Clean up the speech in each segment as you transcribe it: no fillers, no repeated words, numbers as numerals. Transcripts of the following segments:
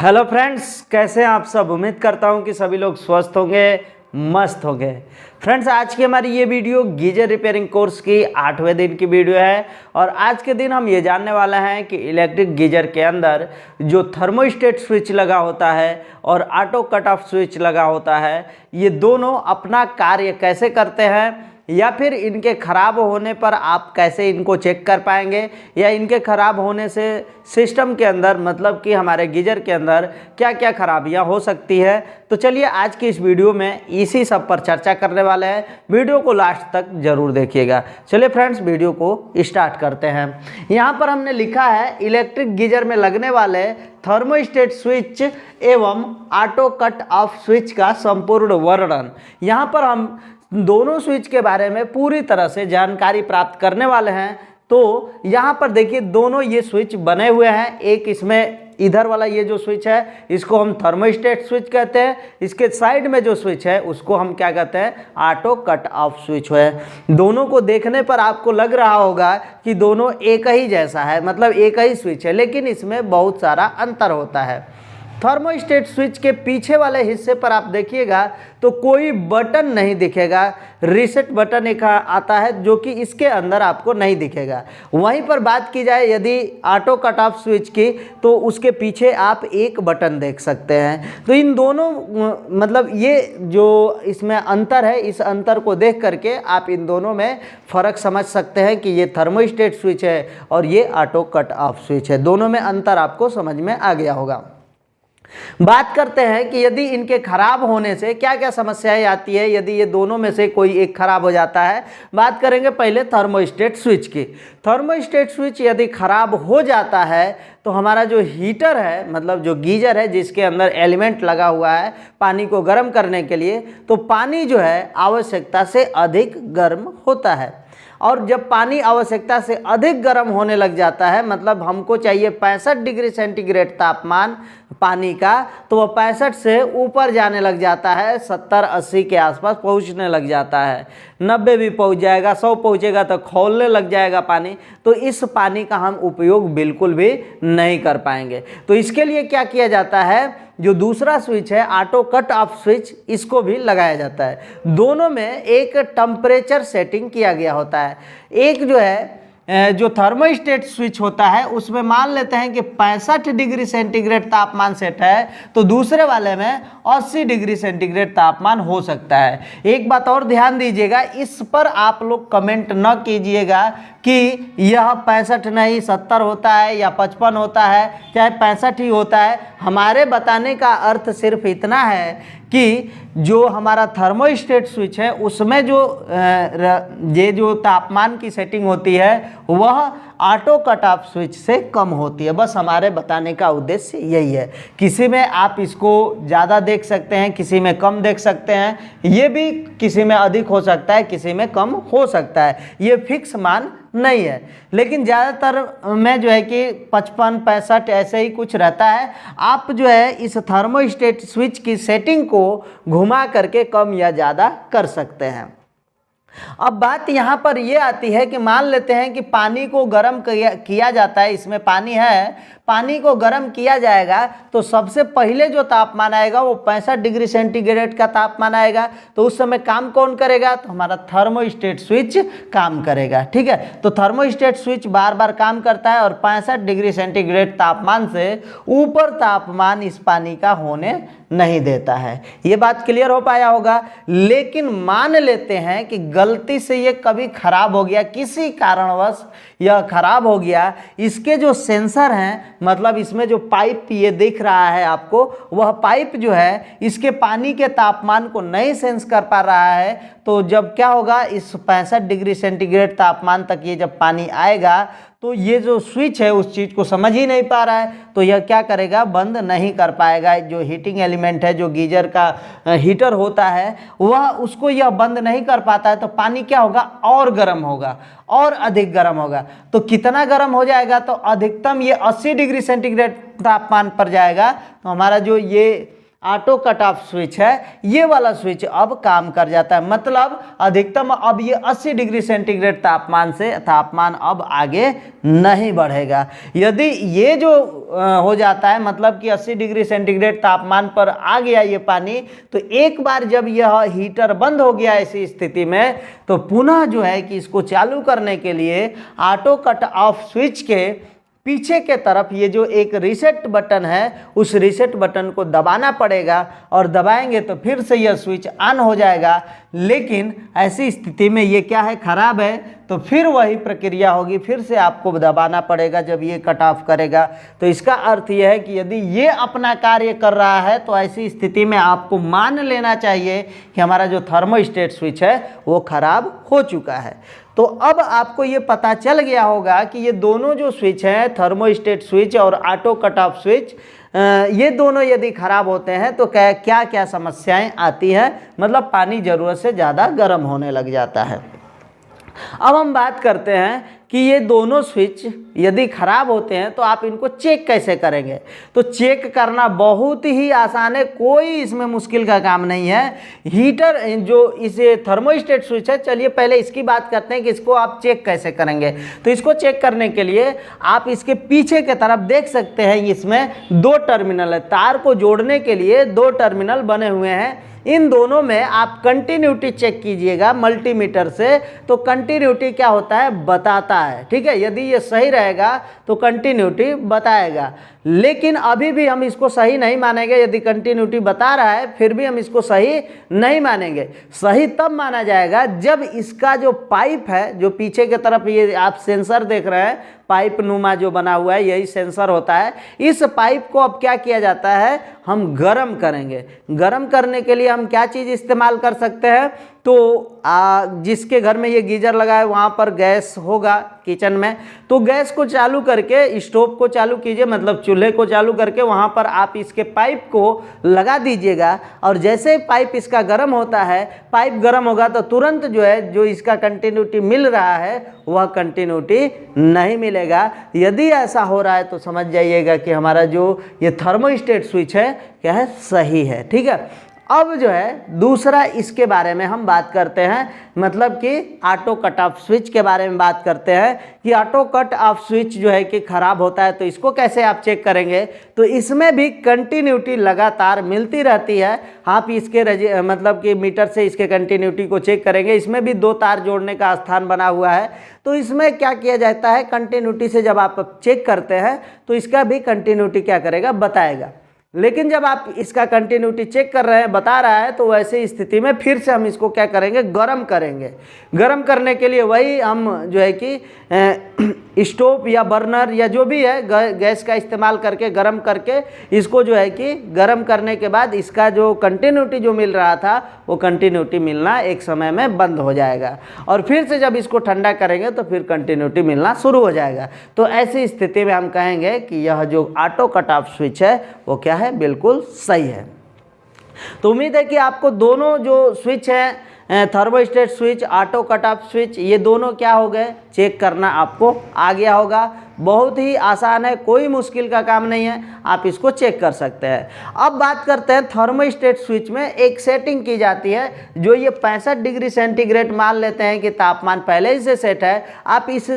Hello friends, कैसे हैं आप सब। उम्मीद करता हूं कि सभी लोग स्वस्थ होंगे, मस्त होंगे। फ्रेंड्स, आज की हमारी ये वीडियो गीजर रिपेयरिंग कोर्स की 8वें दिन की वीडियो है और आज के दिन हम ये जानने वाले हैं कि इलेक्ट्रिक गीजर के अंदर जो थर्मोस्टेट स्विच लगा होता है और ऑटो कट ऑफ स्विच लगा होता है, ये दोनों अपना कार्य कैसे करते हैं या फिर इनके ख़राब होने पर आप कैसे इनको चेक कर पाएंगे या इनके ख़राब होने से सिस्टम के अंदर मतलब कि हमारे गीजर के अंदर क्या क्या खराबियां हो सकती है। तो चलिए आज की इस वीडियो में इसी सब पर चर्चा करने वाले हैं। वीडियो को लास्ट तक जरूर देखिएगा। चलिए फ्रेंड्स, वीडियो को स्टार्ट करते हैं। यहाँ पर हमने लिखा है इलेक्ट्रिक गीजर में लगने वाले थर्मोस्टेट स्विच एवं ऑटो कट ऑफ स्विच का संपूर्ण वर्णन। यहाँ पर हम दोनों स्विच के बारे में पूरी तरह से जानकारी प्राप्त करने वाले हैं। तो यहाँ पर देखिए, दोनों ये स्विच बने हुए हैं। एक इसमें इधर वाला ये जो स्विच है इसको हम थर्मोस्टेट स्विच कहते हैं। इसके साइड में जो स्विच है उसको हम क्या कहते हैं, ऑटो कट ऑफ स्विच है। दोनों को देखने पर आपको लग रहा होगा कि दोनों एक ही जैसा है, मतलब एक ही स्विच है, लेकिन इसमें बहुत सारा अंतर होता है। थर्मोस्टेट स्विच के पीछे वाले हिस्से पर आप देखिएगा तो कोई बटन नहीं दिखेगा। रीसेट बटन एक आता है जो कि इसके अंदर आपको नहीं दिखेगा। वहीं पर बात की जाए यदि ऑटो कट ऑफ स्विच की, तो उसके पीछे आप एक बटन देख सकते हैं। तो इन दोनों मतलब ये जो इसमें अंतर है, इस अंतर को देख करके आप इन दोनों में फ़र्क समझ सकते हैं कि ये थर्मोस्टेट स्विच है और ये ऑटो कट ऑफ स्विच है। दोनों में अंतर आपको समझ में आ गया होगा। बात करते हैं कि यदि इनके खराब होने से क्या क्या समस्याएं आती है, यदि ये दोनों में से कोई एक खराब हो जाता है। बात करेंगे पहले थर्मोस्टेट स्विच की। थर्मोस्टेट स्विच यदि खराब हो जाता है तो हमारा जो हीटर है, मतलब जो गीजर है जिसके अंदर एलिमेंट लगा हुआ है पानी को गर्म करने के लिए, तो पानी जो है आवश्यकता से अधिक गर्म होता है। और जब पानी आवश्यकता से अधिक गर्म होने लग जाता है, मतलब हमको चाहिए 65 डिग्री सेंटीग्रेड तापमान पानी का, तो वह 65 से ऊपर जाने लग जाता है, 70-80 के आसपास पहुंचने लग जाता है, 90 भी पहुंच जाएगा, 100 पहुंचेगा तो खौलने लग जाएगा पानी। तो इस पानी का हम उपयोग बिल्कुल भी नहीं कर पाएंगे। तो इसके लिए क्या किया जाता है, जो दूसरा स्विच है ऑटो कट ऑफ स्विच, इसको भी लगाया जाता है। दोनों में एक टेम्परेचर सेटिंग किया गया होता है। एक जो है जो थर्मोस्टेट स्विच होता है उसमें मान लेते हैं कि 65 डिग्री सेंटीग्रेड तापमान सेट है, तो दूसरे वाले में 80 डिग्री सेंटीग्रेड तापमान हो सकता है। एक बात और ध्यान दीजिएगा, इस पर आप लोग कमेंट न कीजिएगा कि यह 65 नहीं 70 होता है या 55 होता है, चाहे 65 ही होता है। हमारे बताने का अर्थ सिर्फ इतना है कि जो हमारा थर्मोस्टेट स्विच है उसमें जो तापमान की सेटिंग होती है वह ऑटो कट ऑफ स्विच से कम होती है। बस हमारे बताने का उद्देश्य यही है। किसी में आप इसको ज़्यादा देख सकते हैं, किसी में कम देख सकते हैं, ये भी किसी में अधिक हो सकता है, किसी में कम हो सकता है, ये फिक्स मान नहीं है। लेकिन ज़्यादातर में जो है कि 55-65 ऐसे ही कुछ रहता है। आप जो है इस थर्मोस्टेट स्विच की सेटिंग को घुमा करके कम या ज़्यादा कर सकते हैं। अब बात यहाँ पर ये आती है कि मान लेते हैं कि पानी को गर्म किया जाता है, इसमें पानी है, पानी को गर्म किया जाएगा तो सबसे पहले जो तापमान आएगा वो 65 डिग्री सेंटीग्रेड का तापमान आएगा। तो उस समय काम कौन करेगा, तो हमारा थर्मोस्टेट स्विच काम करेगा। ठीक है, तो थर्मोस्टेट स्विच बार बार काम करता है और 65 डिग्री सेंटीग्रेड तापमान से ऊपर तापमान इस पानी का होने नहीं देता है। ये बात क्लियर हो पाया होगा। लेकिन मान लेते हैं कि गलती से ये कभी खराब हो गया, किसी कारणवश यह खराब हो गया, इसके जो सेंसर हैं, मतलब इसमें जो पाइप ये दिख रहा है आपको, वह पाइप जो है इसके पानी के तापमान को नहीं सेंस कर पा रहा है। तो जब क्या होगा, इस 65 डिग्री सेंटीग्रेड तापमान तक ये जब पानी आएगा तो ये जो स्विच है उस चीज़ को समझ ही नहीं पा रहा है, तो यह क्या करेगा, बंद नहीं कर पाएगा। जो हीटिंग एलिमेंट है, जो गीजर का हीटर होता है, वह उसको यह बंद नहीं कर पाता है। तो पानी क्या होगा, और गर्म होगा, और अधिक गर्म होगा। तो कितना गर्म हो जाएगा, तो अधिकतम ये 80 डिग्री सेंटीग्रेड तापमान पर जाएगा। तो हमारा जो ये ऑटो कट ऑफ स्विच है, ये वाला स्विच अब काम कर जाता है। मतलब अधिकतम अब ये 80 डिग्री सेंटीग्रेड तापमान से तापमान अब आगे नहीं बढ़ेगा। यदि ये जो हो जाता है, मतलब कि 80 डिग्री सेंटीग्रेड तापमान पर आ गया ये पानी, तो एक बार जब यह हीटर बंद हो गया ऐसी स्थिति में, तो पुनः जो है कि इसको चालू करने के लिए ऑटो कट ऑफ स्विच के पीछे के तरफ ये जो एक रीसेट बटन है, उस रीसेट बटन को दबाना पड़ेगा, और दबाएंगे तो फिर से यह स्विच ऑन हो जाएगा। लेकिन ऐसी स्थिति में ये क्या है, खराब है, तो फिर वही प्रक्रिया होगी, फिर से आपको दबाना पड़ेगा जब ये कट ऑफ करेगा। तो इसका अर्थ यह है कि यदि ये अपना कार्य कर रहा है तो ऐसी स्थिति में आपको मान लेना चाहिए कि हमारा जो थर्मोस्टेट स्विच है वो खराब हो चुका है। तो अब आपको ये पता चल गया होगा कि ये दोनों जो स्विच हैं, थर्मोस्टेट स्विच और ऑटो कट ऑफ स्विच, ये दोनों यदि खराब होते हैं तो क्या क्या समस्याएं आती हैं। मतलब पानी ज़रूरत से ज़्यादा गर्म होने लग जाता है। अब हम बात करते हैं कि ये दोनों स्विच यदि खराब होते हैं तो आप इनको चेक कैसे करेंगे। तो चेक करना बहुत ही आसान है, कोई इसमें मुश्किल का काम नहीं है। हीटर जो इस थर्मोस्टेट स्विच है, चलिए पहले इसकी बात करते हैं कि इसको आप चेक कैसे करेंगे। तो इसको चेक करने के लिए आप इसके पीछे की तरफ देख सकते हैं, इसमें दो टर्मिनल है। तार को जोड़ने के लिए दो टर्मिनल बने हुए हैं। इन दोनों में आप कंटिन्यूटी चेक कीजिएगा मल्टीमीटर से, तो कंटिन्यूटी क्या होता है बताता है। ठीक है, यदि ये सही रहेगा तो कंटिन्यूटी बताएगा। लेकिन अभी भी हम इसको सही नहीं मानेंगे। यदि कंटिन्यूटी बता रहा है फिर भी हम इसको सही नहीं मानेंगे। सही तब माना जाएगा जब इसका जो पाइप है, जो पीछे की तरफ ये आप सेंसर देख रहे हैं, पाइप नुमा जो बना हुआ है, यही सेंसर होता है। इस पाइप को अब क्या किया जाता है, हम गर्म करेंगे। गर्म करने के लिए हम क्या चीज़ इस्तेमाल कर सकते हैं, तो जिसके घर में ये गीजर लगा है वहाँ पर गैस होगा किचन में, तो गैस को चालू करके स्टोव को चालू कीजिए, मतलब चूल्हे को चालू करके वहाँ पर आप इसके पाइप को लगा दीजिएगा। और जैसे पाइप इसका गर्म होता है, पाइप गर्म होगा तो तुरंत जो है जो इसका कंटिन्यूटी मिल रहा है वह कंटिन्यूटी नहीं मिलेगा। यदि ऐसा हो रहा है तो समझ जाइएगा कि हमारा जो ये थर्मोस्टेट स्विच है क्या है, सही है। ठीक है, अब जो है दूसरा इसके बारे में हम बात करते हैं, मतलब कि ऑटो कट ऑफ स्विच के बारे में बात करते हैं कि ऑटो कट ऑफ स्विच जो है कि ख़राब होता है तो इसको कैसे आप चेक करेंगे। तो इसमें भी कंटिन्यूटी लगातार मिलती रहती है। आप इसके मतलब कि मीटर से इसके कंटिन्यूटी को चेक करेंगे। इसमें भी दो तार जोड़ने का स्थान बना हुआ है। तो इसमें क्या किया जाता है, कंटिन्यूटी से जब आप चेक करते हैं तो इसका भी कंटिन्यूटी क्या करेगा, बताएगा। लेकिन जब आप इसका कंटिन्यूटी चेक कर रहे हैं, बता रहा है, तो वैसे स्थिति में फिर से हम इसको क्या करेंगे, गर्म करेंगे। गर्म करने के लिए वही हम जो है कि स्टोव या बर्नर या जो भी है गैस का इस्तेमाल करके गर्म करके इसको जो है कि गर्म करने के बाद इसका जो कंटिन्यूटी जो मिल रहा था वो कंटिन्यूटी मिलना एक समय में बंद हो जाएगा। और फिर से जब इसको ठंडा करेंगे तो फिर कंटिन्यूटी मिलना शुरू हो जाएगा। तो ऐसी स्थिति में हम कहेंगे कि यह जो ऑटो कट ऑफ स्विच है वो क्या है, बिल्कुल सही है। तो उम्मीद है कि आपको दोनों जो स्विच हैं, thermostat switch, auto cut off switch, ये दोनों क्या हो गए, चेक करना आपको आ गया होगा। बहुत ही आसान है, कोई मुश्किल का काम नहीं है, आप इसको चेक कर सकते हैं। अब बात करते हैं थर्मोस्टेट स्विच में एक सेटिंग की जाती है जो ये 65 डिग्री सेंटीग्रेड मान लेते हैं कि तापमान पहले ही से सेट है। आप इस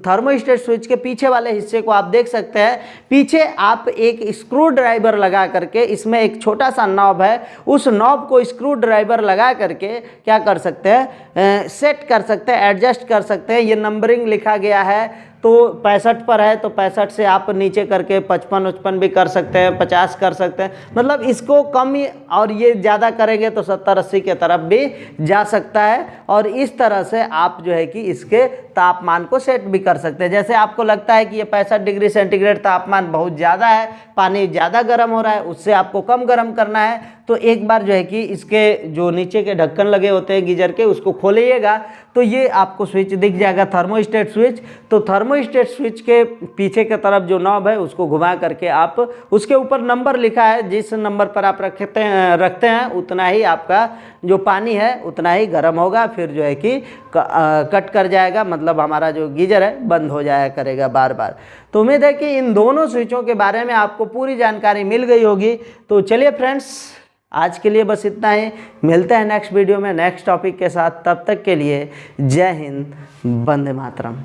थर्मोस्टेट स्विच के पीछे वाले हिस्से को आप देख सकते हैं। पीछे आप एक स्क्रू ड्राइवर लगा करके, इसमें एक छोटा सा नॉब है, उस नॉब को स्क्रू ड्राइवर लगा करके क्या कर सकते हैं, सेट कर सकते हैं, एडजस्ट कर सकते हैं। ये नंबरिंग लिखा गया है, तो 65 पर है तो 65 से आप नीचे करके 55 भी कर सकते हैं, 50 कर सकते हैं। मतलब इसको कम और ये ज़्यादा करेंगे तो 70-80 के तरफ भी जा सकता है। और इस तरह से आप जो है कि इसके तापमान को सेट भी कर सकते हैं। जैसे आपको लगता है कि ये 65 डिग्री सेंटीग्रेड तापमान बहुत ज़्यादा है, पानी ज़्यादा गर्म हो रहा है, उससे आपको कम गर्म करना है, तो एक बार जो है कि इसके जो नीचे के ढक्कन लगे होते हैं गीजर के, उसको खोलिएगा तो ये आपको स्विच दिख जाएगा, थर्मोस्टेट स्विच। तो थर्मोस्टेट स्विच के पीछे की तरफ जो नॉब है उसको घुमा करके आप, उसके ऊपर नंबर लिखा है, जिस नंबर पर आप रखते हैं उतना ही आपका जो पानी है उतना ही गर्म होगा, फिर जो है कि कट कर जाएगा, मतलब मतलब हमारा जो गीजर है बंद हो जाया करेगा बार बार। तो उम्मीद है कि इन दोनों स्विचों के बारे में आपको पूरी जानकारी मिल गई होगी। तो चलिए फ्रेंड्स, आज के लिए बस इतना ही। मिलते हैं नेक्स्ट वीडियो में नेक्स्ट टॉपिक के साथ। तब तक के लिए जय हिंद, वंदे मातरम।